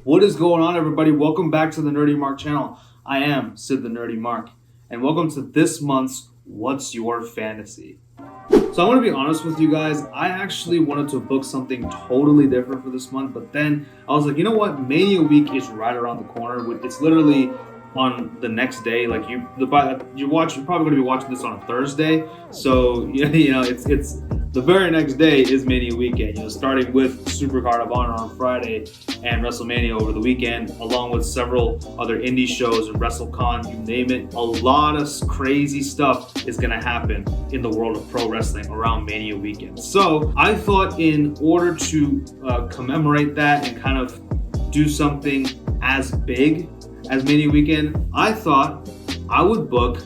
What is going on, everybody? Welcome back to the Nerdy Mark channel. I am Sid the Nerdy Mark, and welcome to this month's What's Your Fantasy? So I want to be honest with you guys, I actually wanted to book something totally different for this month, but then I was like, you know what? Mania Week is right around the corner. It's literally on the next day. Like you're probably going to be watching this on a Thursday, so it's the very next day is Mania weekend. Starting with Supercard of Honor on Friday and WrestleMania over the weekend, along with several other indie shows and WrestleCon, you name it. A lot of crazy stuff is going to happen in the world of pro wrestling around Mania weekend. So I thought, in order to commemorate that and kind of do something as big as Mania weekend, I thought I would book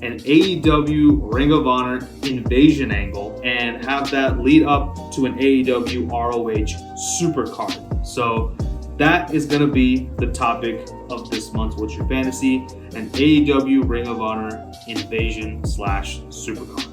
an AEW Ring of Honor Invasion angle and have that lead up to an AEW ROH Supercard. So that is going to be the topic of this month's What's Your Fantasy, an AEW Ring of Honor Invasion / Supercard.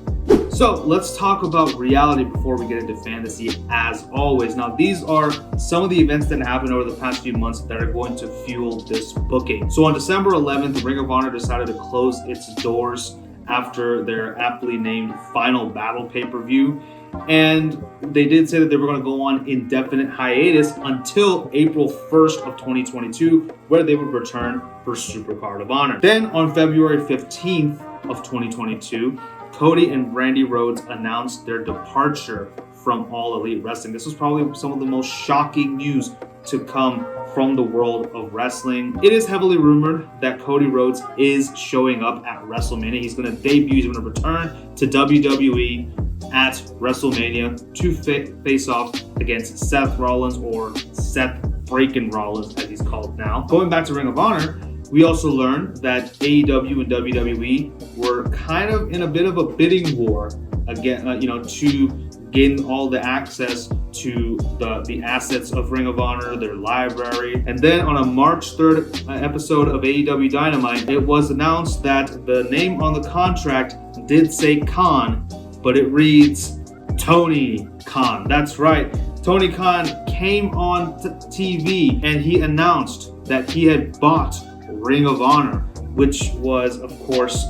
So let's talk about reality before we get into fantasy, as always. Now, these are some of the events that happened over the past few months that are going to fuel this booking. So on December 11th, Ring of Honor decided to close its doors after their aptly named Final Battle pay-per-view. And they did say that they were going to go on indefinite hiatus until April 1st of 2022, where they would return for Supercard of Honor. Then on February 15th of 2022, Cody and Rhodes announced their departure from All Elite Wrestling. This was probably some of the most shocking news to come from the world of wrestling. It is heavily rumored that Cody Rhodes is showing up at WrestleMania. He's going to debut, he's going to return to WWE at WrestleMania to face off against Seth Rollins, or Seth Breakin' Rollins as he's called now. Going back to Ring of Honor, we also learned that AEW and WWE were kind of in a bit of a bidding war again, to gain all the access to the assets of Ring of Honor, their library. And then on a March 3rd episode of AEW Dynamite, it was announced that the name on the contract did say Khan, but it reads Tony Khan. That's right. Tony Khan came on TV and he announced that he had bought Ring of Honor, which was, of course,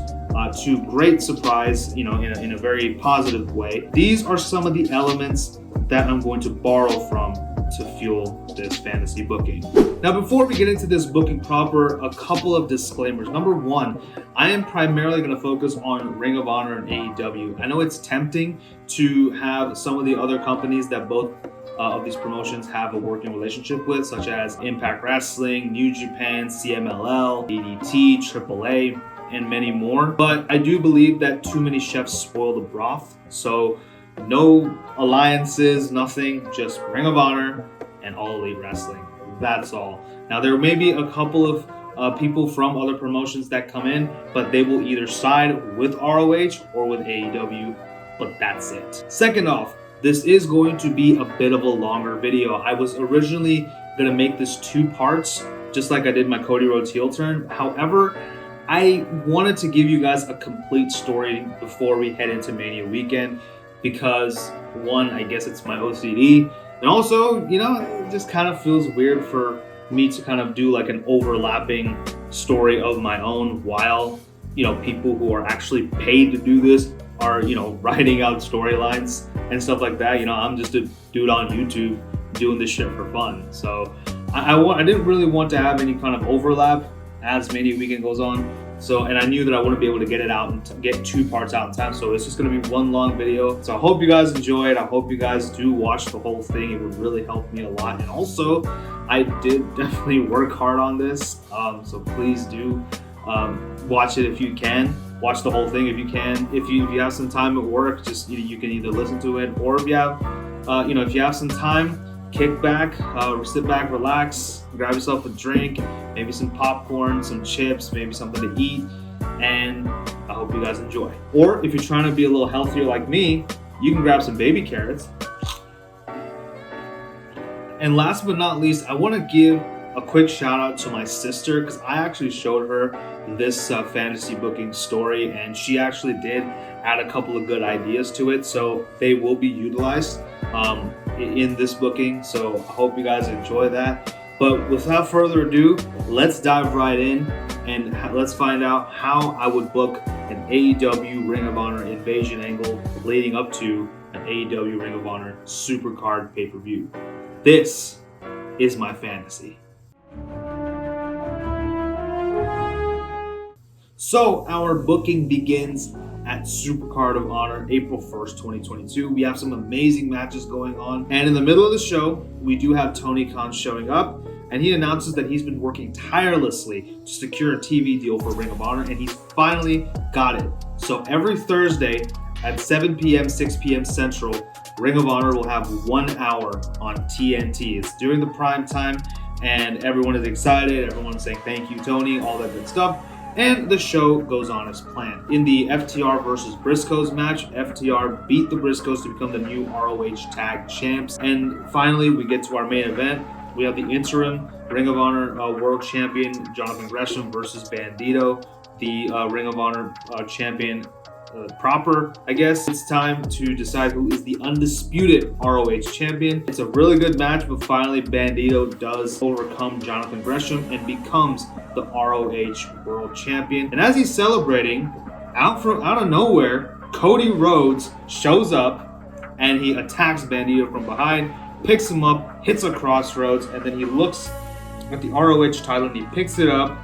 to great surprise, in a very positive way. These are some of the elements that I'm going to borrow from to fuel this fantasy booking. Now, before we get into this booking proper, a couple of disclaimers. Number one, I am primarily going to focus on Ring of Honor and AEW. I know it's tempting to have some of the other companies that both of these promotions have a working relationship with, such as Impact Wrestling, New Japan, CMLL, DDT, AAA, and many more. But I do believe that too many chefs spoil the broth. So no alliances, nothing, just Ring of Honor and All Elite Wrestling. That's all. Now, there may be a couple of people from other promotions that come in, but they will either side with ROH or with AEW, but that's it. Second off, this is going to be a bit of a longer video. I was originally going to make this 2 parts, just like I did my Cody Rhodes heel turn. However, I wanted to give you guys a complete story before we head into Mania weekend because, one, I guess it's my OCD, and also, it just kind of feels weird for me to kind of do like an overlapping story of my own while, people who are actually paid to do this are, writing out storylines and stuff like that. I'm just a dude on YouTube doing this shit for fun. So I didn't really want to have any kind of overlap as Mania weekend goes on. So, and I knew that I wouldn't be able to get it out and get 2 parts out in time. So it's just going to be one long video. So I hope you guys enjoy it. I hope you guys do watch the whole thing. It would really help me a lot. And also, I did definitely work hard on this. So please do watch it if you can. Watch the whole thing if you can. If you have some time at work, just you can either listen to it, or if you have some time, kick back, sit back, relax, grab yourself a drink, maybe some popcorn, some chips, maybe something to eat, and I hope you guys enjoy. Or if you're trying to be a little healthier like me, you can grab some baby carrots. And last but not least, I want to give a quick shout out to my sister, because I actually showed her this fantasy booking story, and she actually did add a couple of good ideas to it, so they will be utilized in this booking. So I hope you guys enjoy that. But without further ado, let's dive right in and let's find out how I would book an AEW Ring of Honor Invasion angle leading up to an AEW Ring of Honor Supercard pay-per-view. This is my fantasy. So our booking begins at Supercard of Honor, April 1st, 2022. We have some amazing matches going on. And in the middle of the show, we do have Tony Khan showing up. And he announces that he's been working tirelessly to secure a TV deal for Ring of Honor. And he's finally got it. So every Thursday at 7 p.m., 6 p.m. Central, Ring of Honor will have 1 hour on TNT. It's during the prime time. And everyone is excited. Everyone's saying thank you, Tony, all that good stuff. And the show goes on as planned. In the FTR versus Briscoes match, FTR beat the Briscoes to become the new ROH Tag Champs. And finally, we get to our main event. We have the interim Ring of Honor World Champion, Jonathan Gresham, versus Bandito, the Ring of Honor Champion proper, I guess. It's time to decide who is the undisputed ROH champion. It's a really good match, but finally Bandito does overcome Jonathan Gresham and becomes the ROH World Champion. And as he's celebrating, out of nowhere, Cody Rhodes shows up and he attacks Bandito from behind, picks him up, hits a crossroads, and then he looks at the ROH title and he picks it up,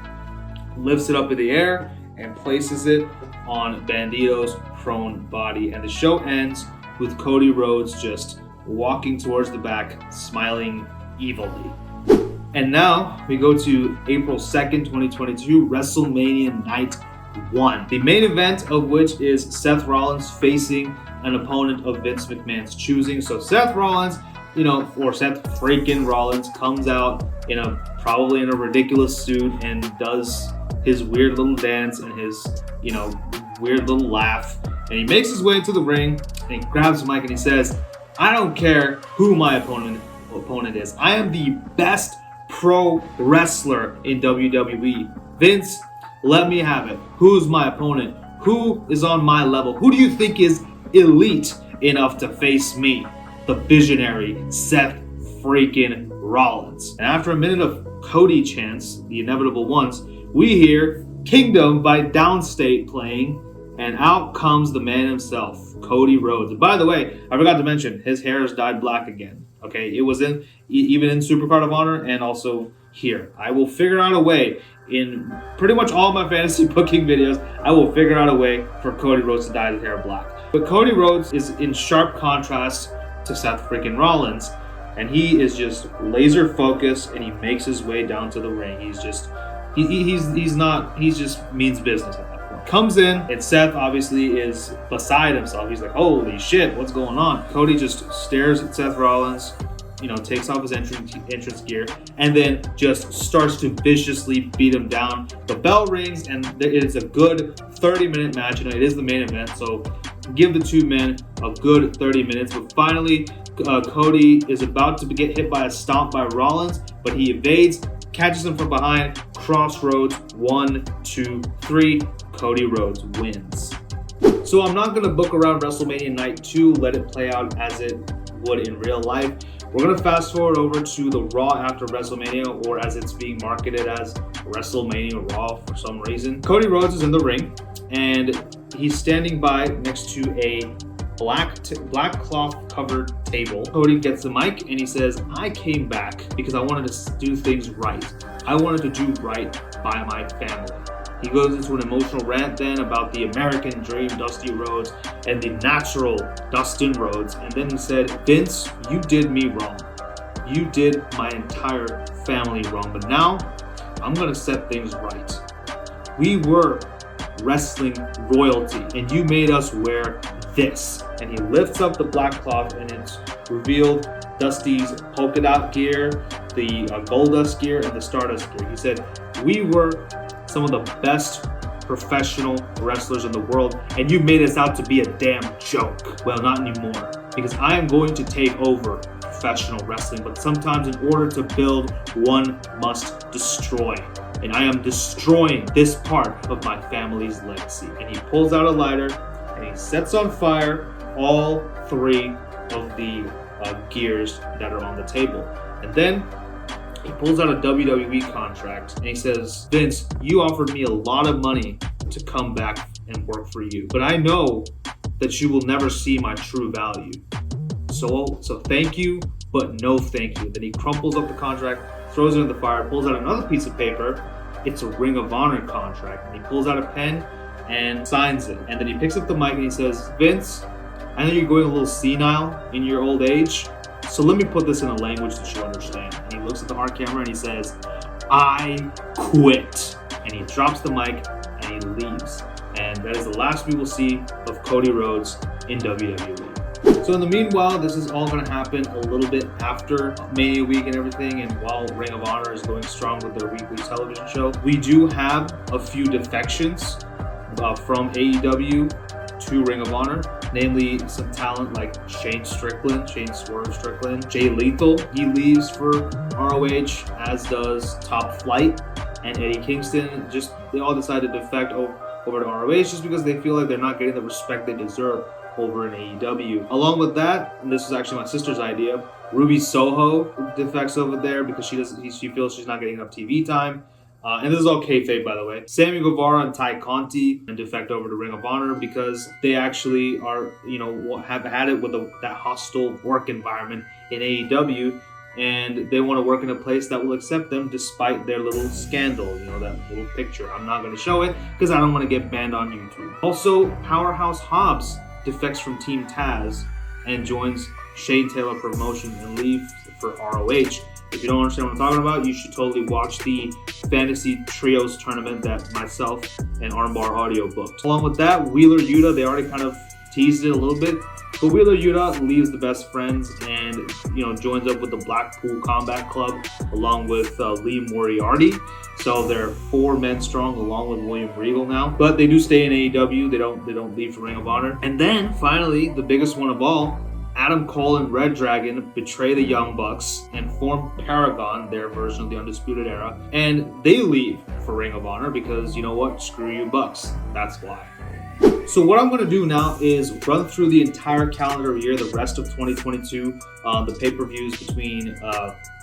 lifts it up in the air, and places it on Bandito's prone body. And the show ends with Cody Rhodes just walking towards the back, smiling evilly. And now we go to April 2nd, 2022, WrestleMania Night 1. The main event of which is Seth Rollins facing an opponent of Vince McMahon's choosing. So Seth Rollins, or Seth freaking Rollins, comes out probably in a ridiculous suit and does his weird little dance and his, weird little laugh. And he makes his way into the ring and he grabs the mic and he says, "I don't care who my opponent is. I am the best pro wrestler in WWE. Vince, let me have it. Who's my opponent? Who is on my level? Who do you think is elite enough to face me? The visionary Seth freaking Rollins." And after a minute of Cody chants, the inevitable ones, we hear Kingdom by Downstate playing, and out comes the man himself, Cody Rhodes. And by the way, I forgot to mention, his hair is dyed black again. Okay, it was even in Supercard of Honor and also here. I will figure out a way, in pretty much all my fantasy booking videos, I will figure out a way for Cody Rhodes to dye his hair black. But Cody Rhodes is in sharp contrast to Seth freaking Rollins, and he is just laser focused and he makes his way down to the ring. He's just he just means business at that point. Comes in, and Seth obviously is beside himself. He's like, holy shit, what's going on? Cody just stares at Seth Rollins, takes off his entrance gear, and then just starts to viciously beat him down. The bell rings, and it is a good 30-minute match, and it is the main event, so give the two men a good 30 minutes. But finally, Cody is about to get hit by a stomp by Rollins, but he evades, catches him from behind, crossroads, 1, 2, 3, Cody Rhodes wins. So I'm not going to book around WrestleMania Night 2, let it play out as it would in real life. We're going to fast forward over to the Raw after WrestleMania, or as it's being marketed as WrestleMania Raw for some reason. Cody Rhodes is in the ring, and he's standing by next to a black cloth covered table. Cody gets the mic and he says, "I came back because I wanted to do things right. I wanted to do right by my family." He goes into an emotional rant then about the American Dream, Dusty Rhodes, and the natural Dustin Rhodes. And then he said, "Vince, you did me wrong. You did my entire family wrong. But now I'm going to set things right. We were wrestling royalty and you made us wear this." And he lifts up the black cloth and it's revealed Dusty's polka dot gear, the Goldust gear, and the Stardust gear. He said, "We were some of the best professional wrestlers in the world, and you made us out to be a damn joke." Well, not anymore, because I am going to take over professional wrestling, but sometimes in order to build, one must destroy. And I am destroying this part of my family's legacy. And he pulls out a lighter and he sets on fire all 3 of the gears that are on the table. And then he pulls out a WWE contract and he says, Vince, you offered me a lot of money to come back and work for you, but I know that you will never see my true value. So thank you, but no thank you. Then he crumples up the contract, throws it in the fire, pulls out another piece of paper. It's a Ring of Honor contract. And he pulls out a pen and signs it. And then he picks up the mic and he says, Vince, I know you're going a little senile in your old age, so let me put this in a language that you understand. And he looks at the hard camera and he says, I quit. And he drops the mic and he leaves. And that is the last we will see of Cody Rhodes in WWE. So in the meanwhile, this is all going to happen a little bit after Mania Week and everything, and while Ring of Honor is going strong with their weekly television show, we do have a few defections from AEW to Ring of Honor, namely some talent like Shane Swerve Strickland, Jay Lethal. He leaves for ROH, as does Top Flight and Eddie Kingston. They all decide to defect over to ROH just because they feel like they're not getting the respect they deserve over in AEW. Along with that, and this is actually my sister's idea, Ruby Soho defects over there because she feels she's not getting enough TV time. And this is all kayfabe, by the way. Sammy Guevara and Ty Conti defect over to Ring of Honor because they actually are, have had it with that hostile work environment in AEW, and they want to work in a place that will accept them despite their little scandal, that little picture. I'm not going to show it because I don't want to get banned on YouTube. Also, Powerhouse Hobbs defects from Team Taz and joins Shane Taylor Promotion and leaves for ROH. If you don't understand what I'm talking about, you should totally watch the Fantasy Trios tournament that myself and Armbar Audio booked. Along with that, Wheeler Yuta, they already kind of teased it a little bit, but Wheeler Yuta leaves the Best Friends and joins up with the Blackpool Combat Club along with Lee Moriarty. So they're 4 men strong along with William Regal now, but they do stay in AEW. They don't leave for Ring of Honor. And then finally, the biggest one of all, Adam Cole and Red Dragon betray the Young Bucks and form Paragon, their version of the Undisputed Era, and they leave for Ring of Honor because, you know what, screw you Bucks, that's why. So what I'm going to do now is run through the entire calendar year, the rest of 2022, the pay-per-views between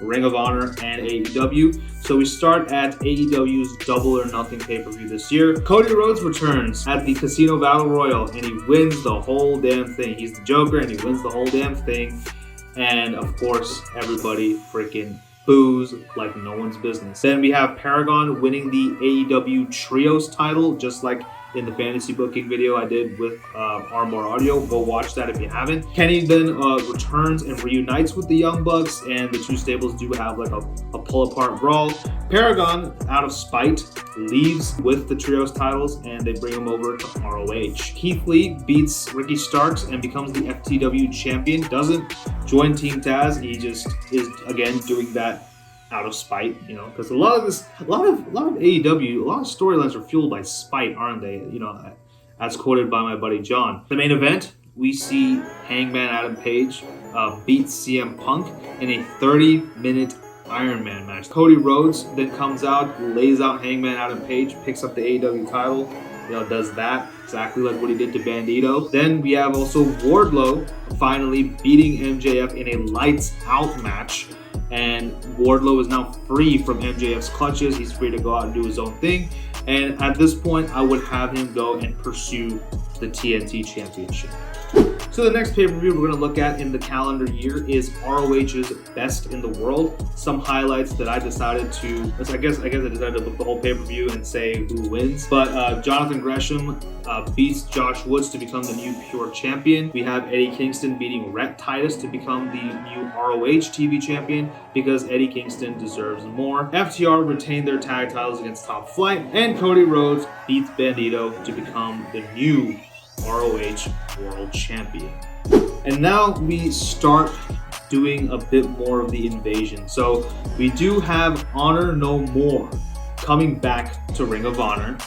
Ring of Honor and AEW. So we start at AEW's Double or Nothing pay-per-view this year. Cody Rhodes returns at the Casino Battle Royal and he wins the whole damn thing. He's the Joker and he wins the whole damn thing. And of course, everybody freaking boos like no one's business. Then we have Paragon winning the AEW Trios title, just like in the fantasy booking video I did with Armbar Audio. Go watch that if you haven't. Kenny then returns and reunites with the Young Bucks, and the two stables do have like a pull-apart brawl. Paragon, out of spite, leaves with the Trios titles, and they bring him over to ROH. Keith Lee beats Ricky Starks and becomes the FTW champion. Doesn't join Team Taz. He just is, again, doing that out of spite, because a lot of AEW, a lot of storylines are fueled by spite, aren't they? As quoted by my buddy John. The main event, we see Hangman Adam Page beat CM Punk in a 30-minute Iron Man match. Cody Rhodes then comes out, lays out Hangman Adam Page, picks up the AEW title, does that exactly like what he did to Bandito. Then we have also Wardlow finally beating MJF in a lights out match. And Wardlow is now free from MJF's clutches. He's free to go out and do his own thing. And at this point, I would have him go and pursue the TNT Championship. So the next pay-per-view we're going to look at in the calendar year is ROH's Best in the World. Some highlights that I decided to, I guess I decided to look the whole pay-per-view and say who wins. But Jonathan Gresham beats Josh Woods to become the new Pure Champion. We have Eddie Kingston beating Rhett Titus to become the new ROH TV Champion because Eddie Kingston deserves more. FTR retained their tag titles against Top Flight, and Cody Rhodes beats Bandito to become the new ROH World Champion. And now we start doing a bit more of the invasion. So we do have Honor No More coming back to Ring of Honor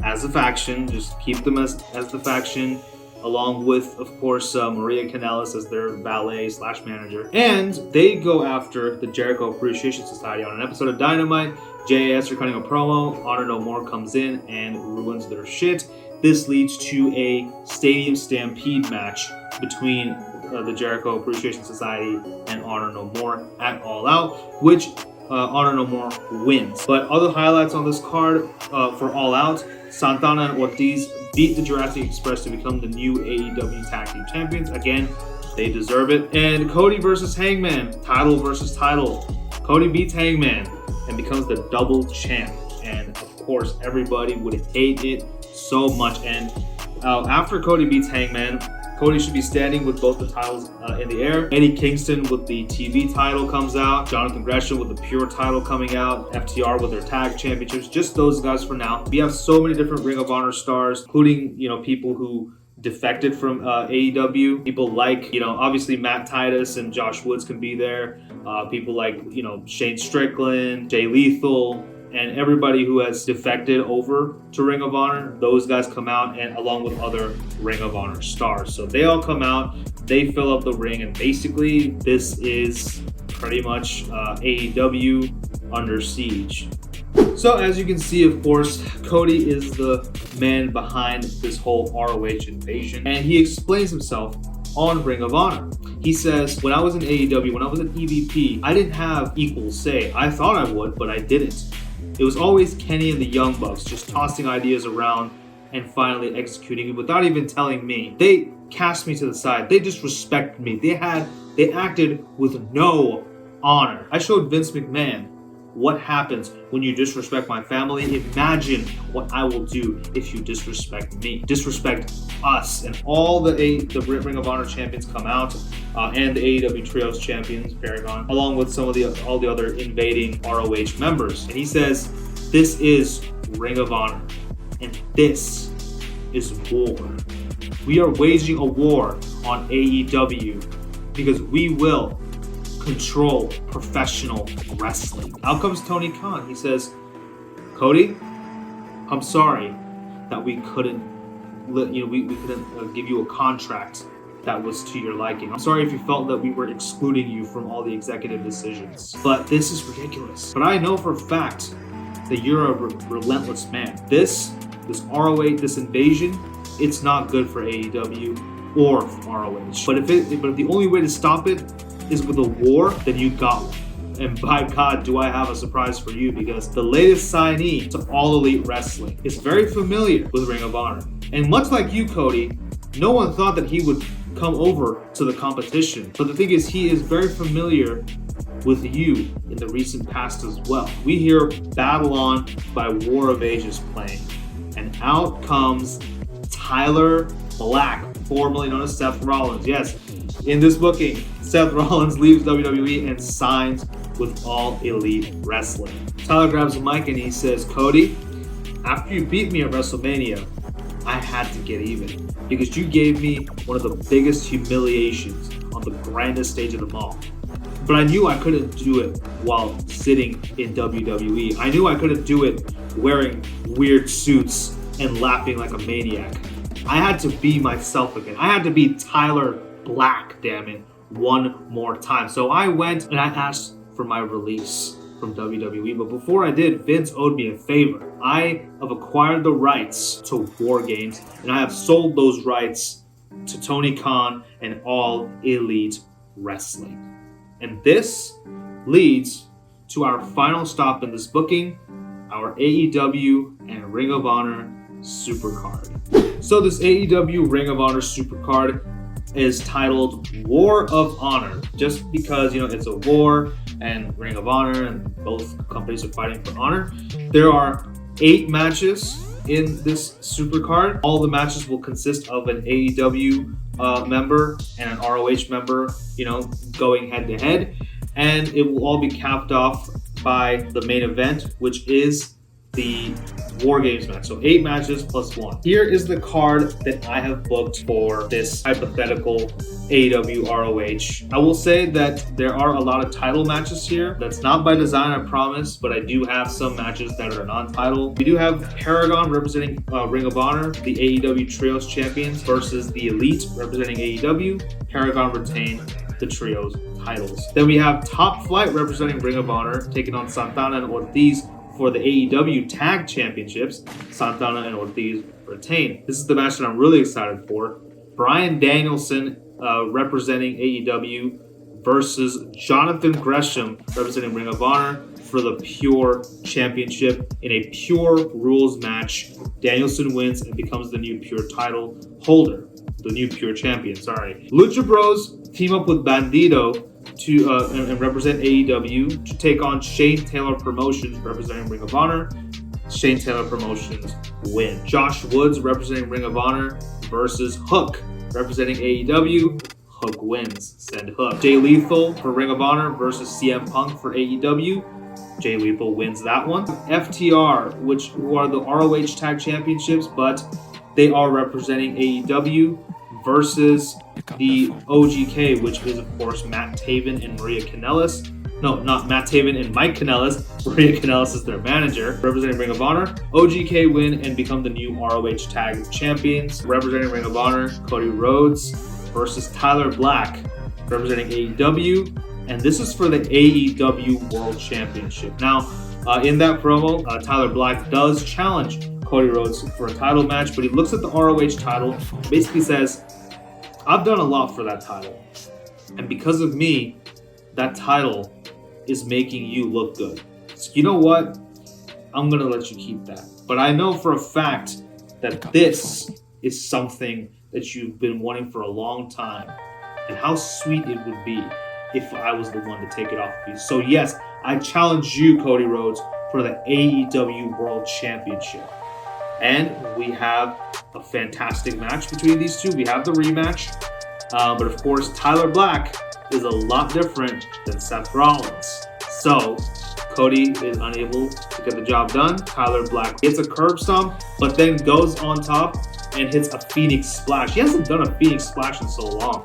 as a faction. Just keep them as the faction, along with, of course, Maria Kanellis as their valet/manager. And they go after the Jericho Appreciation Society on an episode of Dynamite. JAS are cutting a promo. Honor No More comes in and ruins their shit. This leads to a Stadium Stampede match between the Jericho Appreciation Society and Honor No More at All Out, which Honor No More wins. But other highlights on this card for All Out, Santana and Ortiz beat the Jurassic Express to become the new AEW Tag Team Champions. Again, they deserve it. And Cody versus Hangman, title versus title. Cody beats Hangman and becomes the double champ. And of course, everybody would hate it so much. And after Cody beats Hangman, Cody should be standing with both the titles in the air. Eddie Kingston with the TV title comes out. Jonathan Gresham with the Pure title coming out. FTR with their tag championships. Just those guys for now. We have so many different Ring of Honor stars, including, people who defected from AEW. People like, obviously Matt Titus and Josh Woods can be there. People like, Shane Strickland, Jay Lethal, and everybody who has defected over to Ring of Honor, those guys come out, and along with other Ring of Honor stars. So they all come out, they fill up the ring, and basically this is pretty much AEW under siege. So as you can see, of course, Cody is the man behind this whole ROH invasion, and he explains himself on Ring of Honor. He says, when I was in AEW, when I was an EVP, I didn't have equal say. I thought I would, but I didn't. It was always Kenny and the Young Bucks just tossing ideas around and finally executing it without even telling me. They cast me to the side. They disrespected me. They acted with no honor. I showed Vince McMahon what happens when you disrespect my family. Imagine what I will do if you disrespect me, disrespect us. And all the Ring of Honor champions come out, and the AEW Trios champions, Paragon, along with some of all the other invading ROH members. And he says, this is Ring of Honor, and this is war. We are waging a war on AEW because we will control professional wrestling. Out comes Tony Khan. He says, Cody, I'm sorry that we couldn't give you a contract that was to your liking. I'm sorry if you felt that we were excluding you from all the executive decisions, but this is ridiculous. But I know for a fact that you're a relentless man. This ROH, this invasion, it's not good for AEW or for ROH. But if the only way to stop it is with a war, then you got one. And by God, do I have a surprise for you, because the latest signee to All Elite Wrestling is very familiar with Ring of Honor. And much like you, Cody, no one thought that he would come over to the competition. But the thing is, he is very familiar with you in the recent past as well. We hear Battle On by War of Ages playing, and out comes Tyler Black, formerly known as Seth Rollins. Yes, in this booking, Seth Rollins leaves WWE and signs with All Elite Wrestling. Tyler grabs the mic and he says, Cody, after you beat me at WrestleMania, I had to get even because you gave me one of the biggest humiliations on the grandest stage of them all. But I knew I couldn't do it while sitting in WWE. I knew I couldn't do it wearing weird suits and laughing like a maniac. I had to be myself again. I had to be Tyler Black, damn it, one more time. So I went and I asked for my release from WWE. But before I did, Vince owed me a favor. I have acquired the rights to War Games, and I have sold those rights to Tony Khan and All Elite Wrestling. And this leads to our final stop in this booking, our AEW and Ring of Honor Supercard. So this AEW Ring of Honor Supercard is titled War of Honor, just because, it's a war and Ring of Honor and both companies are fighting for honor. There are 8 matches in this Supercard. All the matches will consist of an AEW member and an ROH member, going head to head. And it will all be capped off by the main event, which is the War Games match. So 8 matches plus 1. Here is the card that I have booked for this hypothetical AEW ROH. I will say that there are a lot of title matches here. That's not by design, I promise, but I do have some matches that are non-title. We do have Paragon representing Ring of Honor, the AEW Trios champions, versus the Elite representing AEW. Paragon retain the Trios titles. Then we have Top Flight representing Ring of Honor, taking on Santana and Ortiz for the AEW Tag Championships. Santana and Ortiz retain. This is the match that I'm really excited for. Bryan Danielson representing AEW versus Jonathan Gresham, representing Ring of Honor, for the Pure Championship in a Pure Rules match. Danielson wins and becomes the new Pure title holder. The new Pure Champion, sorry. Lucha Bros team up with Bandito to and represent AEW to take on Shane Taylor Promotions, representing Ring of Honor. Shane Taylor Promotions win. Josh Woods, representing Ring of Honor, versus Hook, representing AEW. Hook wins. Send Hook. Jay Lethal for Ring of Honor versus CM Punk for AEW. Jay Lethal wins that one. FTR, who are the ROH Tag Championships, but they are representing AEW, versus the OGK, which is, of course, Matt Taven and Maria Kanellis. No, not Matt Taven and Mike Kanellis. Maria Kanellis is their manager. Representing Ring of Honor, OGK win and become the new ROH Tag Champions. Representing Ring of Honor, Cody Rhodes versus Tyler Black, representing AEW. And this is for the AEW World Championship. Now, in that promo, Tyler Black does challenge Cody Rhodes for a title match, but he looks at the ROH title, basically says, I've done a lot for that title. And because of me, that title is making you look good. So you know what? I'm going to let you keep that. But I know for a fact that this is something that you've been wanting for a long time. And how sweet it would be if I was the one to take it off of you. So yes, I challenge you, Cody Rhodes, for the AEW World Championship. And we have a fantastic match between these two. We have the rematch. But of course, Tyler Black is a lot different than Seth Rollins. So Cody is unable to get the job done. Tyler Black hits a curb stomp, but then goes on top and hits a Phoenix Splash. He hasn't done a Phoenix Splash in so long.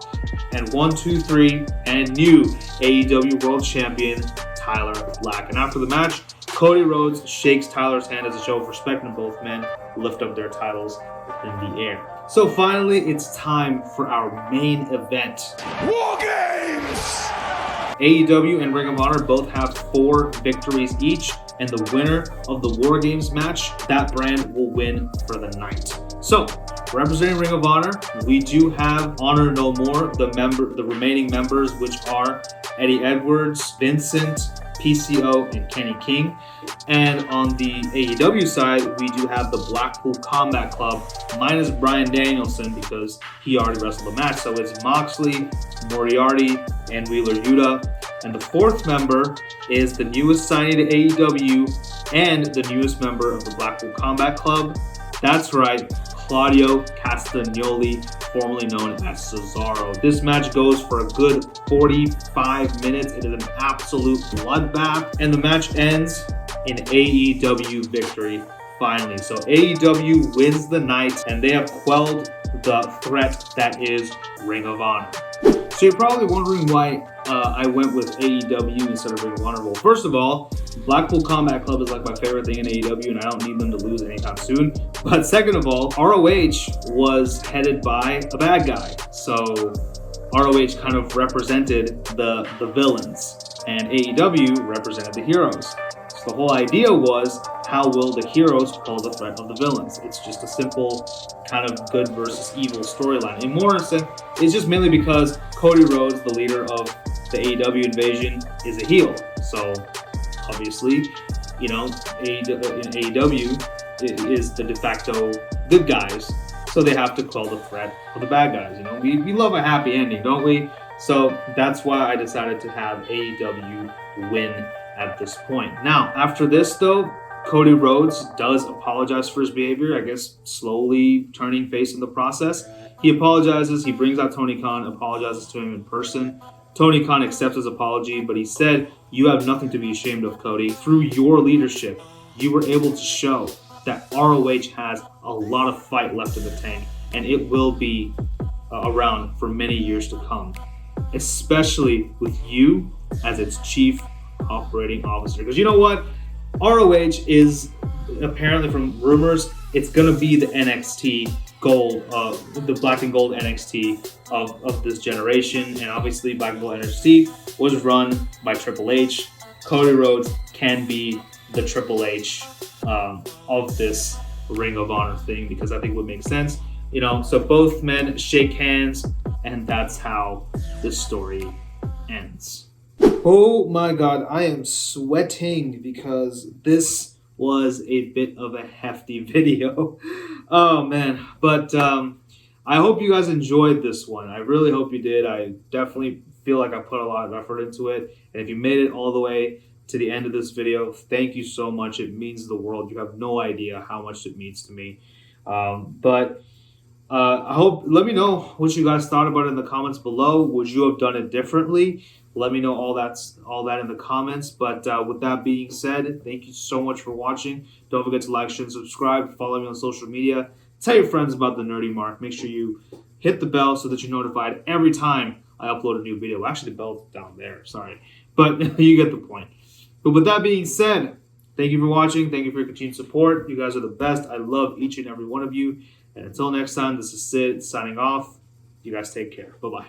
And 1, 2, 3, and new AEW World Champion Tyler Black. And after the match, Cody Rhodes shakes Tyler's hand as a show of respect, and both men lift up their titles in the air. So finally, it's time for our main event. War Games! AEW and Ring of Honor both have 4 victories each, and the winner of the War Games match, that brand will win for the night. So, representing Ring of Honor, we do have Honor No More, the remaining members, which are Eddie Edwards, Vincent, PCO, and Kenny King. And on the AEW side, we do have the Blackpool Combat Club, minus Bryan Danielson because he already wrestled the match. So it's Moxley, Moriarty, and Wheeler Yuta. And the 4th member is the newest signing to AEW and the newest member of the Blackpool Combat Club. That's right, Claudio Castagnoli, formerly known as Cesaro. This match goes for a good 45 minutes. It is an absolute bloodbath, and the match ends in AEW victory, finally. So AEW wins the night, and they have quelled the threat that is Ring of Honor. So you're probably wondering why I went with AEW instead of Ring of Honor. Well, first of all, Blackpool Combat Club is like my favorite thing in AEW, and I don't need them to lose anytime soon. But second of all, ROH was headed by a bad guy. So ROH kind of represented the villains, and AEW represented the heroes. So the whole idea was, how will the heroes quell the threat of the villains? It's just a simple kind of good versus evil storyline. In Morrison, it's just mainly because Cody Rhodes, the leader of the AEW Invasion, is a heel. So obviously, AEW is the de facto good guys. So they have to quell the threat of the bad guys. We love a happy ending, don't we? So that's why I decided to have AEW win at this point. Now, after this though, Cody Rhodes does apologize for his behavior, I guess slowly turning face in the process. He apologizes, he brings out Tony Khan, apologizes to him in person. Tony Khan accepts his apology, but he said, "You have nothing to be ashamed of, Cody. Through your leadership, you were able to show that ROH has a lot of fight left in the tank, and it will be around for many years to come, especially with you as its chief operating officer." Because you know what? ROH is apparently, from rumors, it's going to be the NXT gold, the black and gold NXT of this generation. And obviously, black and gold NXT was run by Triple H. Cody Rhodes can be the Triple H of this Ring of Honor thing, because I think it would make sense. So both men shake hands, and that's how the story ends. Oh my god, I am sweating because this was a bit of a hefty video. Oh man, but I hope you guys enjoyed this one. I really hope you did. I definitely feel like I put a lot of effort into it. And if you made it all the way to the end of this video, thank you so much. It means the world. You have no idea how much it means to me. I hope, let me know what you guys thought about it in the comments below. Would you have done it differently? Let me know all that in the comments. But with that being said, thank you so much for watching. Don't forget to like, share, and subscribe. Follow me on social media. Tell your friends about the Nerdy Mark. Make sure you hit the bell so that you're notified every time I upload a new video. Actually, the bell's down there. Sorry. But you get the point. But with that being said, thank you for watching. Thank you for your continued support. You guys are the best. I love each and every one of you. And until next time, this is Sid signing off. You guys take care. Bye-bye.